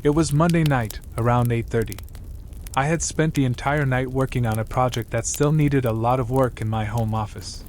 It was Monday night, around 8:30. I had spent the entire night working on a project that still needed a lot of work in my home office.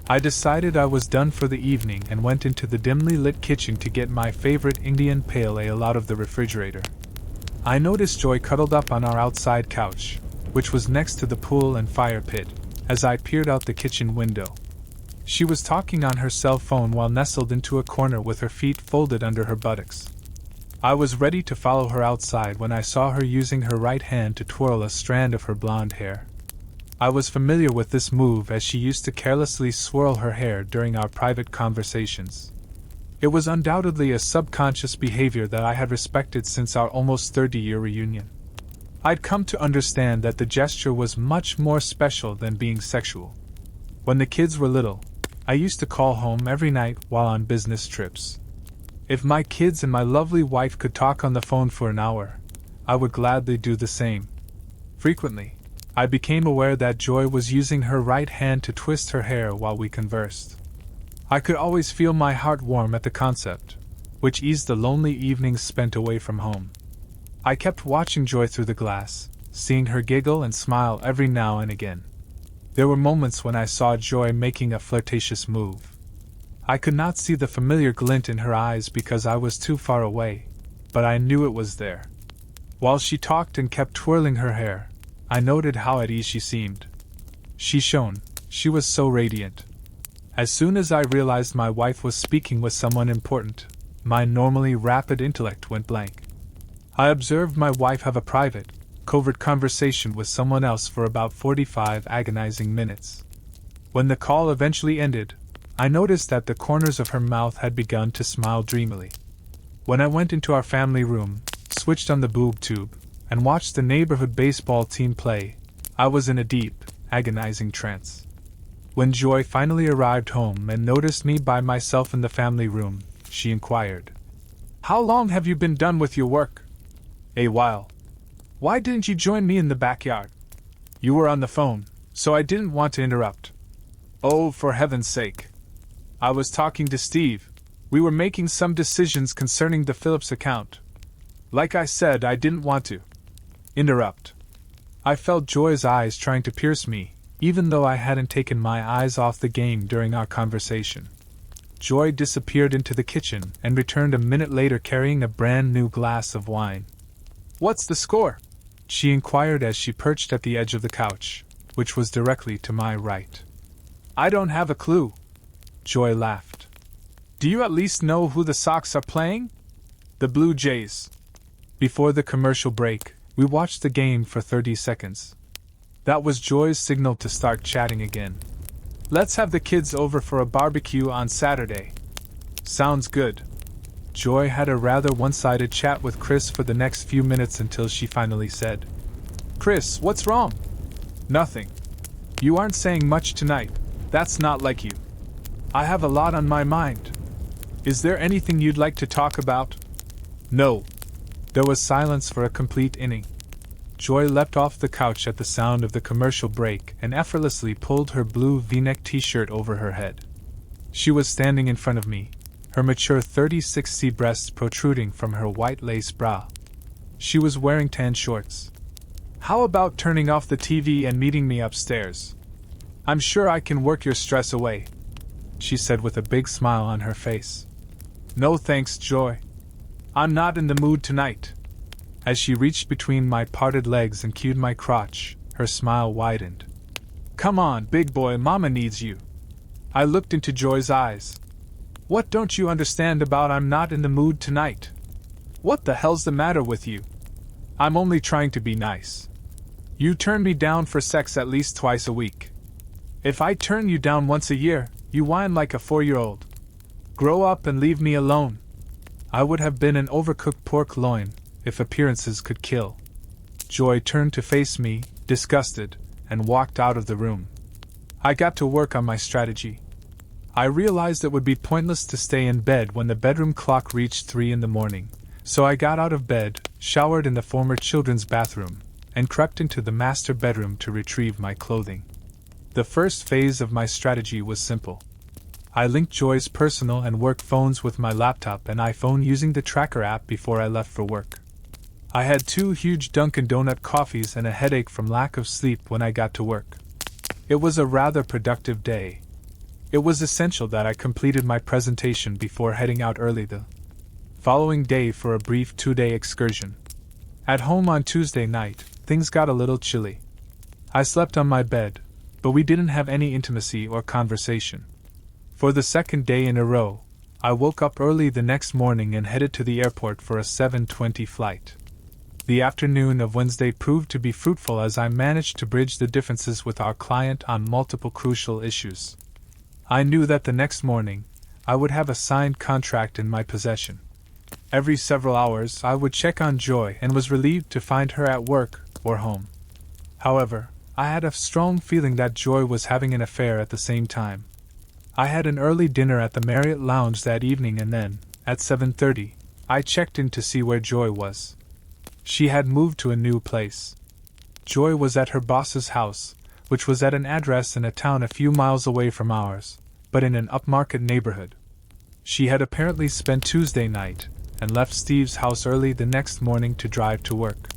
I decided I was done for the evening and went into the dimly lit kitchen to get my favorite Indian pale ale out of the refrigerator. I noticed Joy cuddled up on our outside couch, which was next to the pool and fire pit, as I peered out the kitchen window. She was talking on her cell phone while nestled into a corner with her feet folded under her buttocks. I was ready to follow her outside when I saw her using her right hand to twirl a strand of her blonde hair. I was familiar with this move as she used to carelessly swirl her hair during our private conversations. It was undoubtedly a subconscious behavior that I had respected since our almost 30-year reunion. I'd come to understand that the gesture was much more special than being sexual. When the kids were little, I used to call home every night while on business trips. If my kids and my lovely wife could talk on the phone for an hour, I would gladly do the same. Frequently, I became aware that Joy was using her right hand to twist her hair while we conversed. I could always feel my heart warm at the concept, which eased the lonely evenings spent away from home. I kept watching Joy through the glass, seeing her giggle and smile every now and again. There were moments when I saw Joy making a flirtatious move. I could not see the familiar glint in her eyes because I was too far away, but I knew it was there. While she talked and kept twirling her hair, I noted how at ease she seemed. She shone, she was so radiant. As soon as I realized my wife was speaking with someone important, my normally rapid intellect went blank. I observed my wife have a private, covert conversation with someone else for about 45 agonizing minutes. When the call eventually ended, I noticed that the corners of her mouth had begun to smile dreamily. When I went into our family room, switched on the boob tube, and watched the neighborhood baseball team play, I was in a deep, agonizing trance. When Joy finally arrived home and noticed me by myself in the family room, she inquired, "How long have you been done with your work?" "A while." "Why didn't you join me in the backyard?" "You were on the phone, so I didn't want to interrupt." "Oh, for heaven's sake. I was talking to Steve. We were making some decisions concerning the Phillips account. Like I said, I didn't want to interrupt." I felt Joy's eyes trying to pierce me, even though I hadn't taken my eyes off the game during our conversation. Joy disappeared into the kitchen and returned a minute later carrying a brand new glass of wine. "What's the score?" she inquired as she perched at the edge of the couch, which was directly to my right. "I don't have a clue." Joy laughed. "Do you at least know who the Sox are playing?" "The Blue Jays." Before the commercial break, we watched the game for 30 seconds. That was Joy's signal to start chatting again. "Let's have the kids over for a barbecue on Saturday." "Sounds good." Joy had a rather one-sided chat with Chris for the next few minutes until she finally said, "Chris, what's wrong?" "Nothing. You aren't saying much tonight. That's not like you." "I have a lot on my mind." "Is there anything you'd like to talk about?" "No." There was silence for a complete inning. Joy leapt off the couch at the sound of the commercial break and effortlessly pulled her blue V-neck t-shirt over her head. She was standing in front of me, her mature 36C breasts protruding from her white lace bra. She was wearing tan shorts. "How about turning off the TV and meeting me upstairs? I'm sure I can work your stress away," she said with a big smile on her face. "No thanks, Joy. I'm not in the mood tonight." As she reached between my parted legs and cued my crotch, her smile widened. "Come on, big boy, Mama needs you." I looked into Joy's eyes. "What don't you understand about I'm not in the mood tonight? What the hell's the matter with you? I'm only trying to be nice. You turn me down for sex at least twice a week. If I turn you down once a year, you whine like a 4-year-old. Grow up and leave me alone." I would have been an overcooked pork loin, if appearances could kill. Joy turned to face me, disgusted, and walked out of the room. I got to work on my strategy. I realized it would be pointless to stay in bed when the bedroom clock reached 3 in the morning, so I got out of bed, showered in the former children's bathroom, and crept into the master bedroom to retrieve my clothing. The first phase of my strategy was simple. I linked Joy's personal and work phones with my laptop and iPhone using the tracker app before I left for work. I had 2 huge Dunkin' Donut coffees and a headache from lack of sleep when I got to work. It was a rather productive day. It was essential that I completed my presentation before heading out early the following day for a brief 2-day excursion. At home on Tuesday night, things got a little chilly. I slept on my bed, but we didn't have any intimacy or conversation. For the second day in a row, I woke up early the next morning and headed to the airport for a 7:20 flight. The afternoon of Wednesday proved to be fruitful as I managed to bridge the differences with our client on multiple crucial issues. I knew that the next morning, I would have a signed contract in my possession. Every several hours I would check on Joy and was relieved to find her at work or home. However, I had a strong feeling that Joy was having an affair at the same time. I had an early dinner at the Marriott Lounge that evening and then, at 7:30, I checked in to see where Joy was. She had moved to a new place. Joy was at her boss's house, which was at an address in a town a few miles away from ours, but in an upmarket neighborhood. She had apparently spent Tuesday night, and left Steve's house early the next morning to drive to work.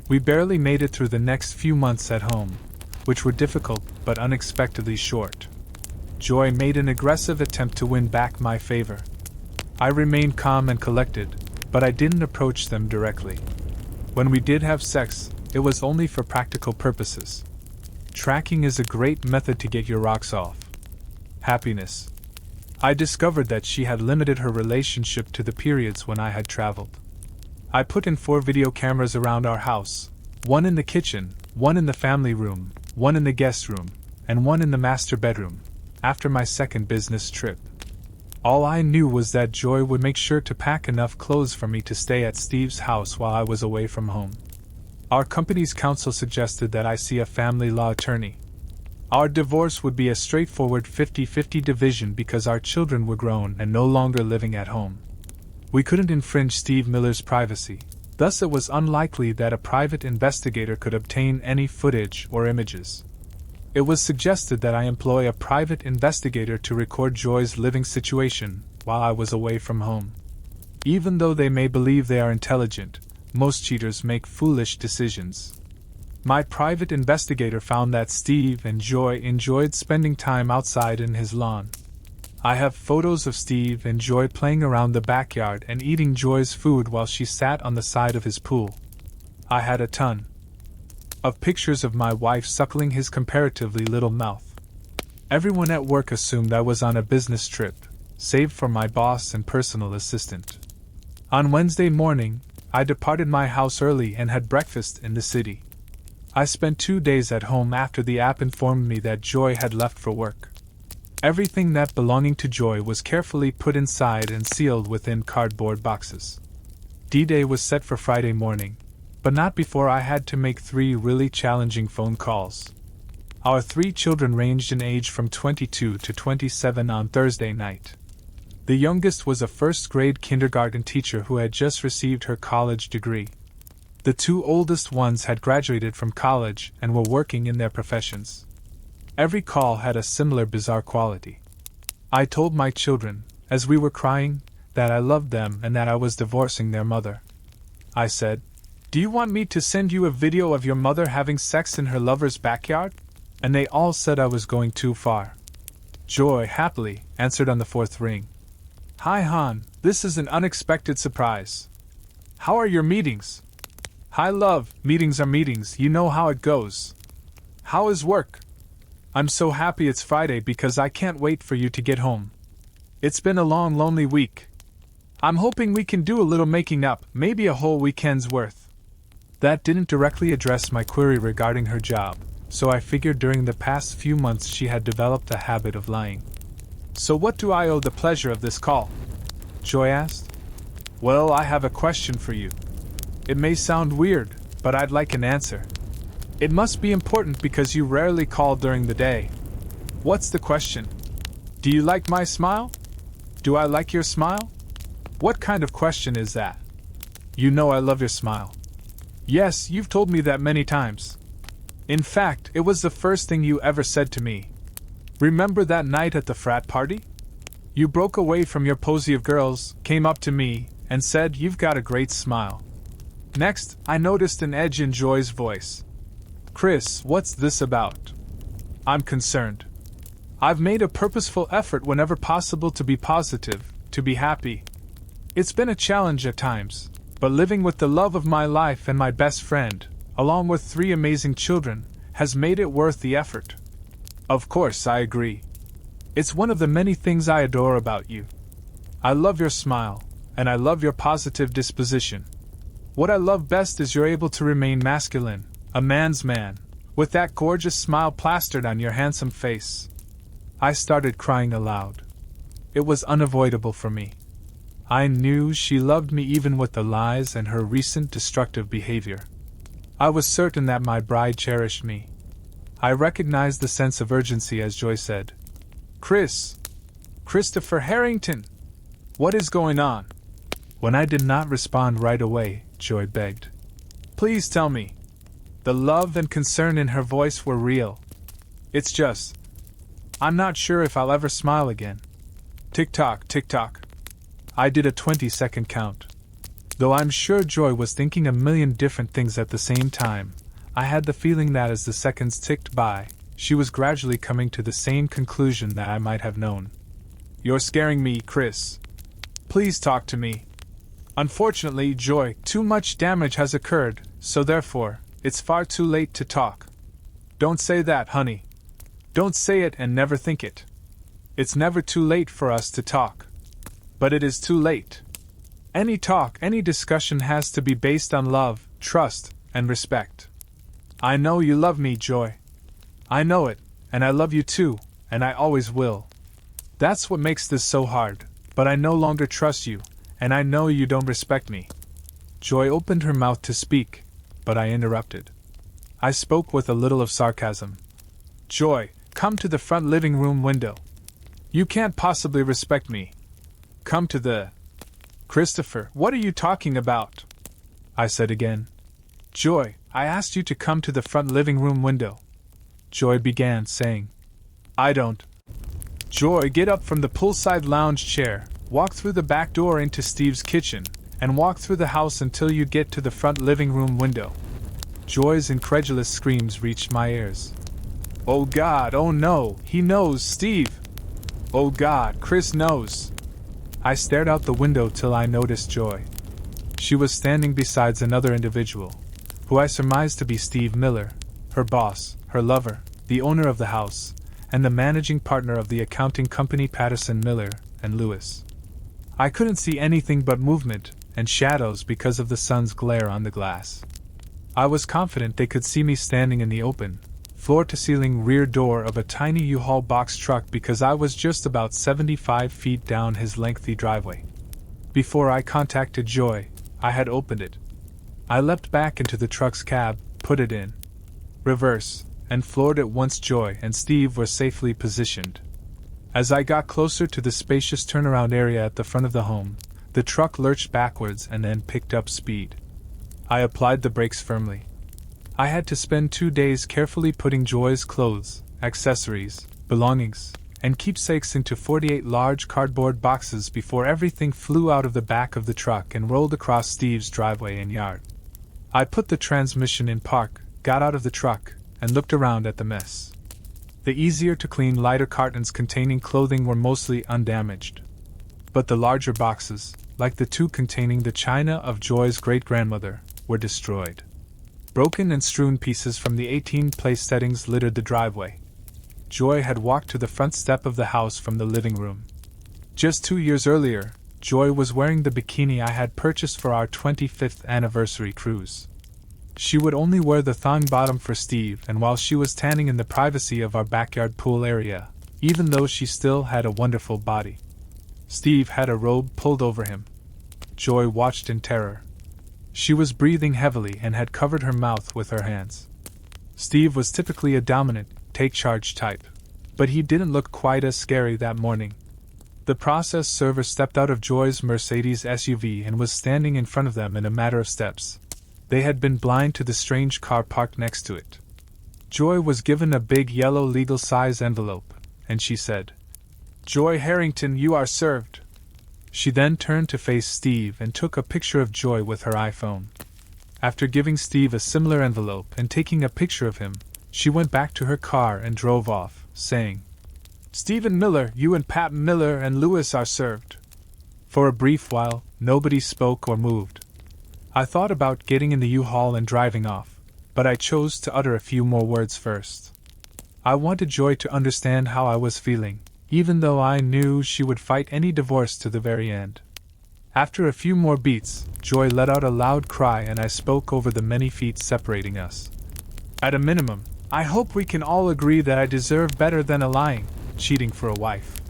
We barely made it through the next few months at home, which were difficult but unexpectedly short. Joy made an aggressive attempt to win back my favor. I remained calm and collected, but I didn't approach them directly. When we did have sex, it was only for practical purposes. Tracking is a great method to get your rocks off. Happiness. I discovered that she had limited her relationship to the periods when I had traveled. I put in 4 video cameras around our house, 1 in the kitchen, 1 in the family room, 1 in the guest room, and 1 in the master bedroom, after my second business trip. All I knew was that Joy would make sure to pack enough clothes for me to stay at Steve's house while I was away from home. Our company's counsel suggested that I see a family law attorney. Our divorce would be a straightforward 50-50 division because our children were grown and no longer living at home. We couldn't infringe Steve Miller's privacy, thus it was unlikely that a private investigator could obtain any footage or images. It was suggested that I employ a private investigator to record Joy's living situation while I was away from home. Even though they may believe they are intelligent, most cheaters make foolish decisions. My private investigator found that Steve and Joy enjoyed spending time outside in his lawn. I have photos of Steve and Joy playing around the backyard and eating Joy's food while she sat on the side of his pool. I had a ton of pictures of my wife suckling his comparatively little mouth. Everyone at work assumed I was on a business trip, save for my boss and personal assistant. On Wednesday morning, I departed my house early and had breakfast in the city. I spent 2 days at home after the app informed me that Joy had left for work. Everything that belonging to Joy was carefully put inside and sealed within cardboard boxes. D-Day was set for Friday morning, but not before I had to make 3 really challenging phone calls. Our 3 children ranged in age from 22 to 27 on Thursday night. The youngest was a first-grade kindergarten teacher who had just received her college degree. The 2 oldest ones had graduated from college and were working in their professions. Every call had a similar bizarre quality. I told my children, as we were crying, that I loved them and that I was divorcing their mother. I said, "Do you want me to send you a video of your mother having sex in her lover's backyard?" And they all said I was going too far. Joy happily answered on the 4th ring. "Hi hon, this is an unexpected surprise. How are your meetings?" "Hi love, meetings are meetings, you know how it goes. How is work?" "I'm so happy it's Friday because I can't wait for you to get home. It's been a long, lonely week. I'm hoping we can do a little making up, maybe a whole weekend's worth." That didn't directly address my query regarding her job, so I figured during the past few months she had developed a habit of lying. "So what do I owe the pleasure of this call?" Joy asked. "Well, I have a question for you. It may sound weird, but I'd like an answer. It must be important because you rarely call during the day." "What's the question?" "Do you like my smile?" "Do I like your smile?" "What kind of question is that?" "You know I love your smile." "Yes, you've told me that many times. In fact, it was the first thing you ever said to me. Remember that night at the frat party? You broke away from your posy of girls, came up to me, and said, 'You've got a great smile.' Next, I noticed an edge in Joy's voice. Chris, what's this about? I'm concerned. I've made a purposeful effort whenever possible to be positive, to be happy. It's been a challenge at times, but living with the love of my life and my best friend, along with 3 amazing children, has made it worth the effort. Of course, I agree. It's one of the many things I adore about you. I love your smile, and I love your positive disposition. What I love best is you're able to remain masculine, a man's man, with that gorgeous smile plastered on your handsome face. I started crying aloud. It was unavoidable for me. I knew she loved me even with the lies and her recent destructive behavior. I was certain that my bride cherished me. I recognized the sense of urgency as Joy said, Christopher Harrington! What is going on? When I did not respond right away, Joy begged. Please tell me. The love and concern in her voice were real. It's just, I'm not sure if I'll ever smile again. Tick-tock, tick-tock. I did a 20-second count. Though I'm sure Joy was thinking a million different things at the same time, I had the feeling that as the seconds ticked by, she was gradually coming to the same conclusion that I might have known. You're scaring me, Chris. Please talk to me. Unfortunately, Joy, too much damage has occurred, so therefore, it's far too late to talk. Don't say that, honey. Don't say it and never think it. It's never too late for us to talk. But it is too late. Any talk, any discussion has to be based on love, trust, and respect. I know you love me, Joy. I know it, and I love you too, and I always will. That's what makes this so hard, but I no longer trust you, and I know you don't respect me. Joy opened her mouth to speak, but I interrupted. I spoke with a little of sarcasm. Joy, come to the front living room window. You can't possibly respect me. Come to the... Christopher, what are you talking about? I said again. Joy, I asked you to come to the front living room window. Joy began, saying, I don't. Joy, get up from the poolside lounge chair, walk through the back door into Steve's kitchen, and walk through the house until you get to the front living room window. Joy's incredulous screams reached my ears. Oh God, oh no, he knows, Steve! Oh God, Chris knows! I stared out the window till I noticed Joy. She was standing beside another individual, who I surmised to be Steve Miller, her boss, her lover, the owner of the house, and the managing partner of the accounting company Patterson Miller and Lewis. I couldn't see anything but movement and shadows because of the sun's glare on the glass. I was confident they could see me standing in the open, floor-to-ceiling rear door of a tiny U-Haul box truck because I was just about 75 feet down his lengthy driveway. Before I contacted Joy, I had opened it. I leapt back into the truck's cab, put it in reverse, and floored it once Joy and Steve were safely positioned. As I got closer to the spacious turnaround area at the front of the home, the truck lurched backwards and then picked up speed. I applied the brakes firmly. I had to spend 2 days carefully putting Joy's clothes, accessories, belongings, and keepsakes into 48 large cardboard boxes before everything flew out of the back of the truck and rolled across Steve's driveway and yard. I put the transmission in park, got out of the truck, and looked around at the mess. The easier-to-clean lighter cartons containing clothing were mostly undamaged. But the larger boxes, like the 2 containing the china of Joy's great-grandmother, were destroyed. Broken and strewn pieces from the 18-place settings littered the driveway. Joy had walked to the front step of the house from the living room. Just 2 years earlier, Joy was wearing the bikini I had purchased for our 25th anniversary cruise. She would only wear the thong bottom for Steve, and while she was tanning in the privacy of our backyard pool area, even though she still had a wonderful body. Steve had a robe pulled over him. Joy watched in terror. She was breathing heavily and had covered her mouth with her hands. Steve was typically a dominant, take-charge type, but he didn't look quite as scary that morning. The process server stepped out of Joy's Mercedes SUV and was standing in front of them in a matter of steps. They had been blind to the strange car parked next to it. Joy was given a big yellow legal-size envelope, and she said, Joy Harrington, you are served. She then turned to face Steve and took a picture of Joy with her iPhone. After giving Steve a similar envelope and taking a picture of him, she went back to her car and drove off, saying, "Stephen Miller, you and Pat Miller and Lewis are served." For a brief while, nobody spoke or moved. I thought about getting in the U-Haul and driving off, but I chose to utter a few more words first. I wanted Joy to understand how I was feeling, even though I knew she would fight any divorce to the very end. After a few more beats, Joy let out a loud cry and I spoke over the many feet separating us. "At a minimum, I hope we can all agree that I deserve better than a lying, cheating for a wife.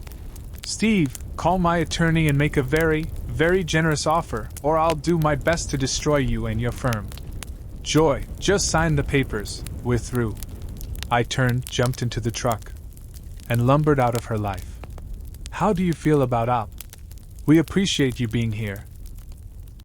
Steve, call my attorney and make a very, very generous offer, or I'll do my best to destroy you and your firm." "Joy, just sign the papers, we're through." I turned, jumped into the truck, and lumbered out of her life. "How do you feel about Op? We appreciate you being here,